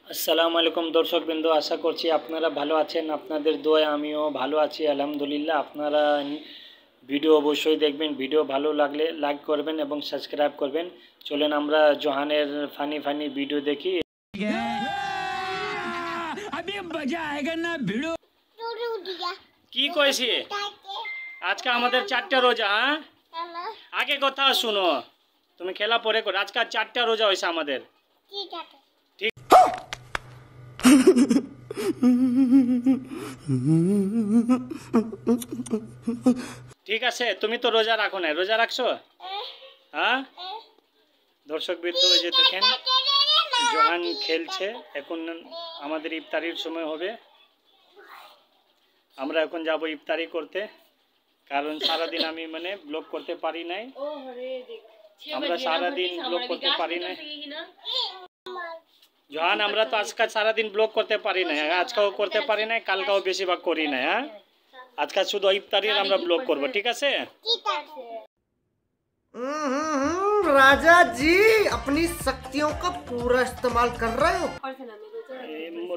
আসসালামু আলাইকুম দর্শকবৃন্দ, আশা করছি আপনারা ভালো আছেন। আপনাদের দোয়ায় আমিও ভালো আছি আলহামদুলিল্লাহ। আপনারা ভিডিও অবশ্যই দেখবেন, ভিডিও ভালো লাগলে লাইক করবেন এবং সাবস্ক্রাইব করবেন। চলেন আমরা জোহানের ফানি ফানি ভিডিও দেখি। কি কইছি আজকে আমাদের 4টা রোজা। হ্যাঁ, আগে কথা শুনো, তুমি খেলা পরে করো। আজকে 4টা রোজা হয়েছে আমাদের। ঠিক আছে, তুমি তো রোজা রাখো না, রোজা রাখছো? হ্যাঁ, দর্শকবৃন্দ ওই যে দেখেন জোহান খেলছে। এখন আমাদের ইফতারির সময় হবে, আমরা এখন যাব ইফতারি করতে। কারণ সারাদিন আমি ব্লগ করতে পারি নাই, আমরা সারাদিন ব্লগ করতে পারি নাই। জোহান, আমরা তো আজকে সারাদিন ব্লগ করতে পারি না, আজকেও করতে পারি না, কালকেও বেশিরভাগ করি না। হ্যাঁ, আজকে শুধু ইফতারির আমরা ব্লগ করব, ঠিক আছে? राजा जी अपनी शक्तियों का पूरा इस्तेमाल कर रहे हो।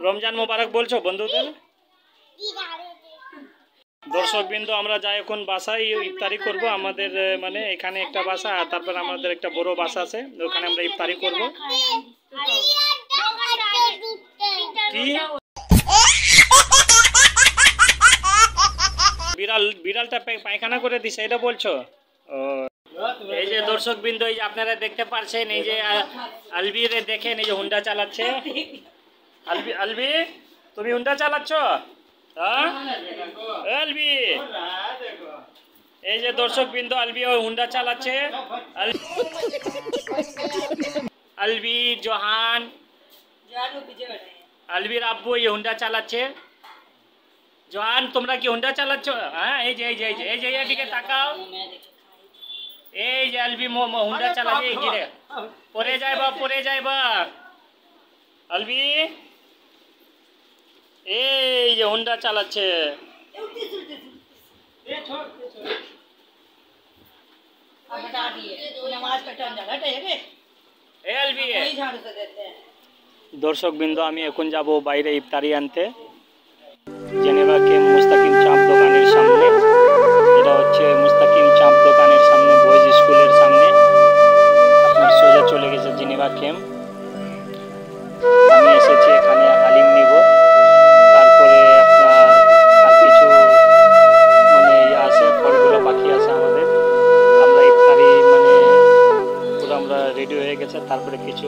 রমজান মোবারক বলছো বন্ধুদের। দর্শকবৃন্দ, আমরা যাই এখন বাসায় ইফতারি করব। আমাদের এখানে একটা বাসা, আর তারপর আমাদের একটা বড় বাসা আছে, ওখানে আমরা ইফতারি করব। কি বিড়ালটা পায়খানা করে দিছে এটা বলছো? এই যে দর্শকবৃন্দ, এই যে আপনারা দেখতে পাচ্ছেন, এই যে আলবি রে দেখেন, এই যে হুন্ডা চালাচ্ছে। আলবি, তুমি হুন্ডা চালাচ্ছ? হ্যাঁ আলবি, এই যে দর্শকবৃন্দ, আলবি ওই হুন্ডা চালাচ্ছে। আলবি, জোহান, আলবির আব্বু এই হুন্ডা চালাচ্ছে। জোহান, তোমরা কি হুন্ডা চালাচ্ছ? হ্যাঁ, এই যে এই যে এই যে এই যে এদিকে তাকাও, এই যে আলবি হুন্ডা চালাচ্ছে। এই যে পরে যাইবা, পরে যাইবা আলবি, এই যে হুন্ডা চালাচ্ছে। দর্শকবৃন্দ, আমি এখন যাব বাইরে ইফতারি আনতে, জেনেভা কেম মুস্তাকিম চাপ দোকানের সামনে। এটা হচ্ছে মুস্তাকিম চাপ দোকানের সামনে, বয়েজ স্কুলের সামনে। আপনার সোজা চলে গেছে জেনেভা কেম। আমি এসেছি এখানে হালিম নিব, তারপরে আপনার আর কিছু ইয়ে আছে, ফলগুলো বাকি আছে আমাদের। আমরা ইফতারি পুরো আমরা রেডি হয়ে গেছে, তারপরে কিছু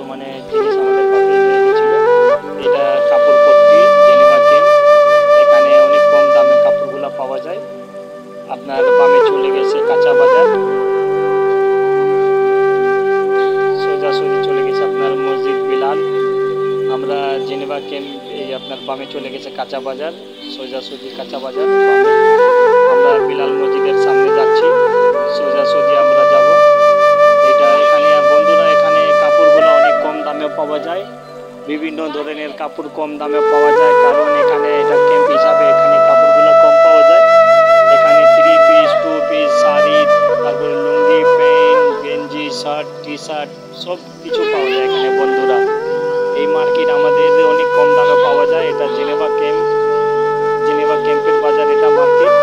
জিনিস আমাদের বাকি হয়ে গেছিল। এটা কাপড় পট্টি, জেনেভা কেম। এখানে অনেক কম দামে কাপড়গুলো পাওয়া যায়। আপনার বামে চলে গেছে কাঁচা বাজার, সোজাসুজি চলে গেছে আপনার মসজিদ বিলাল। আমরা জেনেভা ক্যাম্প, এই আপনার বামে চলে গেছে কাঁচা বাজার, সোজাসুজি কাঁচা বাজার বামে। আমরা বিলাল মসজিদের সামনে যাচ্ছি, সোজাসুজি আমরা যাব। এখানে বন্ধুরা, এখানে কাপড়গুলো অনেক কম দামে পাওয়া যায়, বিভিন্ন ধরনের কাপড় কম দামে পাওয়া যায়। কারণ এখানে এটা ক্যাম্প হিসাবে এখানে কাপড়গুলো কম পাওয়া যায়। এখানে 3 পিস, 2 পিস, শাড়ি, তারপরে লুঙ্গি, প্যান্ট, গেঞ্জি, শার্ট, টি শার্ট সব কিছু পাওয়া যায় এখানে বন্ধুরা। এই মার্কেট আমাদের অনেক কম দামে পাওয়া যায়। এটা জেনেভা ক্যাম্প, জেনেভা ক্যাম্পের বাজার, এটা মার্কেট।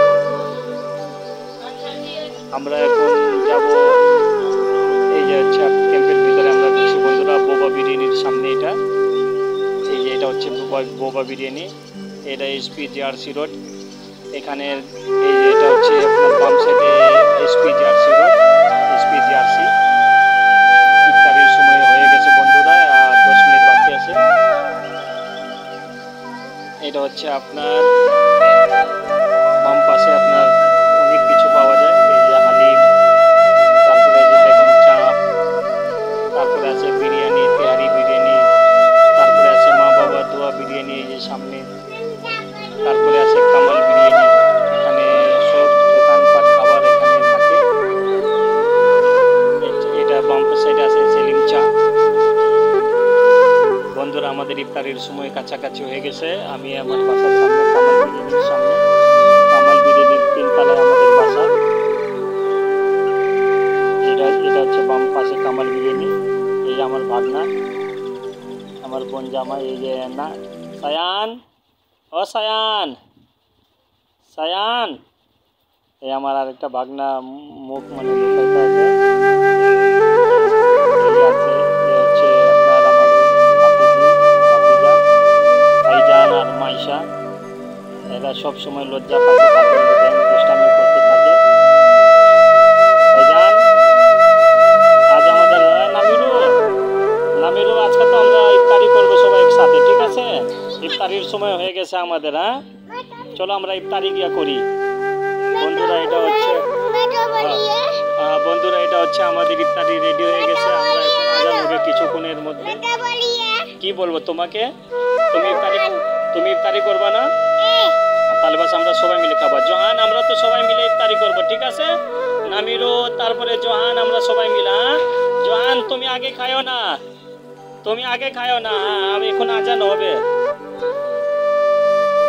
আমরা এখন যাব, এই যে হচ্ছে ক্যাম্পের ভিতরে আমরা ঢুকছি বন্ধুরা, বোবা বিরিয়ানির সামনে। এটা এই যে এটা হচ্ছে বোবা বিরিয়ানি, এটা SPJRC রোড। এখানে এই যে এটা হচ্ছে আপনার বাম সাইডে SPJRC রোড, SPJRC। ইফতারির সময় হয়ে গেছে বন্ধুরা, আর 10 মিনিট বাকি আছে। এটা হচ্ছে আপনার বাম পাশে আপনার অনেক কিছু পাওয়া যায়। এই যে হালিম, তারপরে এই যে দেখেন চাপ, তারপরে আছে বিরিয়ানি, তেহারি বিরিয়ানি, তারপরে আছে মা বাবা দোয়া বিরিয়ানি এই যে সামনে, তারপরে আছে কামাল বিরিয়ানি। এখানে সব দোকানপাট খাবার এখানে থাকে। এটা বাম সাইডে আছে সেলিম চা। বন্ধুরা, আমাদের ইফতারির সময় কাছাকাছি হয়ে গেছে। আমি আমার বাসার সামনে, কামাল বিরিয়ানির সামনে, কামাল বিরিয়ানির 3 তলায় আমাদের বাসা। এটা হচ্ছে বাম পাশে কামাল বিরিয়ানি। এই আমার ভাগনা, আমার বোন জামাই এই যে না সায়ান, ও সায়ান, সায়ান, এই আমার আরেকটা ভাগনা মুখ মানে লুকাইতে আছে। এই আছে, এই হচ্ছে আপনার আমার ভাতিজি, ভাতিজা, ভাইজান আর মাইশা। এরা সব সময় লজ্জা পাচ্ছে, থাকে দুষ্টামি করতে থাকে। ভাইজান আজ আমাদের নামিরু, নামিরু আজকে তো আমরা ইফতারি করবো সবাই একসাথে, ঠিক আছে? ইফতারির সময় হয়ে গেছে আমাদের, হ্যাঁ চলো আমরা ইফতারি গিয়া করি। বন্ধুরা এটা হচ্ছে বন্ধুরা এটা হচ্ছে আমাদের ইফতারি রেডি হয়ে গেছে। আমরা এখন আজান হবে কিছুক্ষণের মধ্যে। কি বলবো তোমাকে, তুমি ইফতারি করবা না? তাহলে বাস আমরা সবাই মিলে খাবো। জোহান আমরা তো সবাই মিলে ইফতারি করবো, ঠিক আছে? নামিরু তারপরে জোহান আমরা সবাই মিলে। হ্যাঁ জোহান তুমি আগে খাও না, তুমি আগে খাও না, আমি এখন আজান হবে।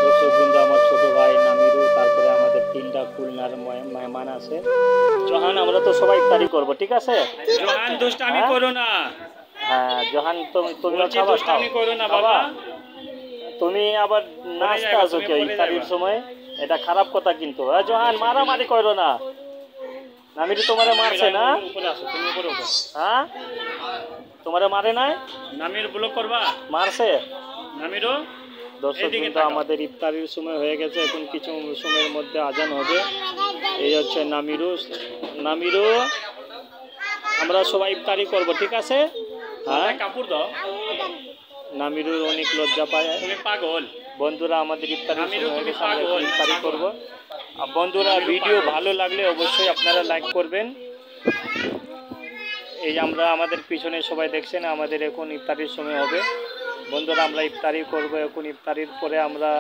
দর্শকবৃন্দ আমার ছোট ভাই নামিরু, তারপরে আমাদের 3টা খুলনার মেহমান আছে। জোহান আমরা তো সবাই ইফতারি করবো, ঠিক আছে? জোহান দুষ্টামি করো না। হ্যাঁ জোহান তুমি দুষ্টামি করো না বাবা। তুমি আবার নাচতে আসো কেউ ইফতারির সময়, এটা খারাপ কথা কিন্তু। জোহান মারামারি করো না। নামিরু তোমারে মারছে না? হ্যাঁ তোমারে মারে নাই? নামির ব্লক করবা, মারছে নামিরু। দর্শক কিন্তু আমাদের ইফতারির সময় হয়ে গেছে, এখন কিছু সময়ের মধ্যে আজান হবে। এই হচ্ছে নামিরু, নামিরু আমরা সবাই ইফতারি করব, ঠিক আছে? হ্যাঁ কাপড় দাও। নামিরুর অনেক লজ্জা পায়। তুমি পাগল। বন্ধুরা আমাদের ইফতারি ইফতারি করব। আর বন্ধুরা ভিডিও ভালো লাগলে অবশ্যই আপনারা লাইক করবেন। এই আমরা আমাদের পিছনে সবাই দেখছেন, আমাদের এখন ইফতারির সময় হবে। বন্ধুরা আমরা ইফতারি করব এখন। ইফতারির পরে আমরা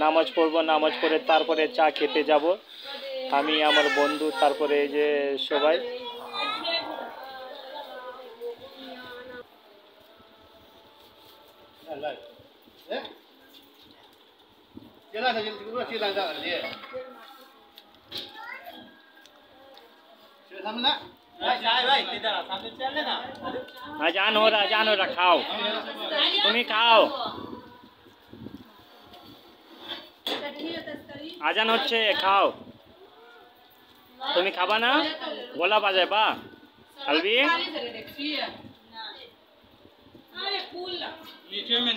নামাজ পড়ব, নামাজ পড়ে তারপরে চা খেতে যাব আমি, আমার বন্ধু, তারপরে এই যে সবাই। আজান हो रहा खाओ, তুমি খাও। আজান হচ্ছে খাও। তুমি খাবা না? গলা বাজায় বা আলবি नीचे में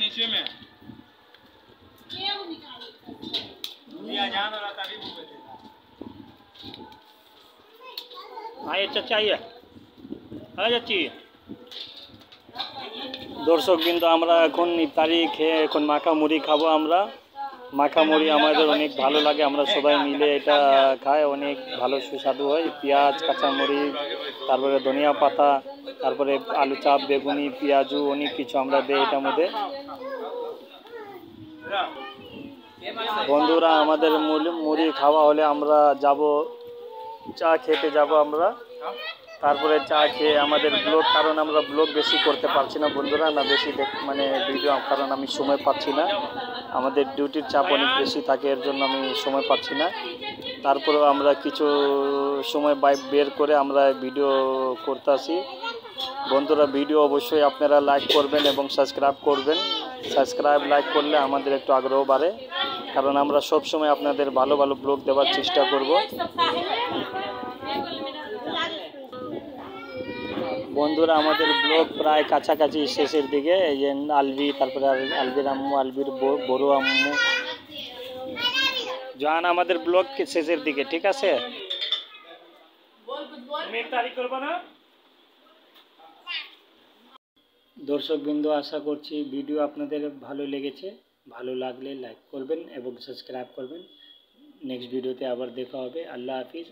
चाहिए যাচ্ছি। দর্শকবৃন্দ আমরা এখন ইফতারি খেয়ে এখন মাখা মুড়ি খাবো। আমরা মাখা মুড়ি আমাদের অনেক ভালো লাগে, আমরা সবাই মিলে এটা খাই, অনেক ভালো সুস্বাদু হয়। পেঁয়াজ, কাঁচামরি, তারপরে ধনিয়া পাতা, তারপরে আলু চাপ, বেগুনি, পেঁয়াজু, অনেক কিছু আমরা দিই এটার মধ্যে। বন্ধুরা আমাদের মুড়ি খাওয়া হলে আমরা যাব চা খেতে যাব আমরা। তারপরে চা খেয়ে আমাদের ব্লগ, কারণ আমরা ব্লগ বেশি করতে পারছি না বন্ধুরা, না বেশি মানে ভিডিও, কারণ আমি সময় পাচ্ছি না, আমাদের ডিউটির চাপ অনেক বেশি থাকে, এর জন্য আমি সময় পাচ্ছি না। তারপরেও আমরা কিছু সময় বের করে আমরা ভিডিও করতে আসি। বন্ধুরা ভিডিও অবশ্যই আপনারা লাইক করবেন এবং সাবস্ক্রাইব করবেন। সাবস্ক্রাইব লাইক করলে আমাদের একটু আগ্রহ বাড়ে, কারণ আমরা সব সময় আপনাদের ভালো ভালো ব্লগ দেওয়ার চেষ্টা করব। বন্ধুরা আমাদের ব্লগ প্রায় কাছাকাছি শেষের দিকে। এই যে আলবি, তারপরে আলবির আম্মু, আলবির বড় আম্মু, জান আমাদের ব্লগ শেষের দিকে, ঠিক আছে? দর্শকবৃন্দ আশা করছি ভিডিও আপনাদের ভালো লেগেছে। ভালো লাগলে লাইক করবেন এবং সাবস্ক্রাইব করবেন। নেক্সট ভিডিওতে আবার দেখা হবে। আল্লাহ হাফিজ।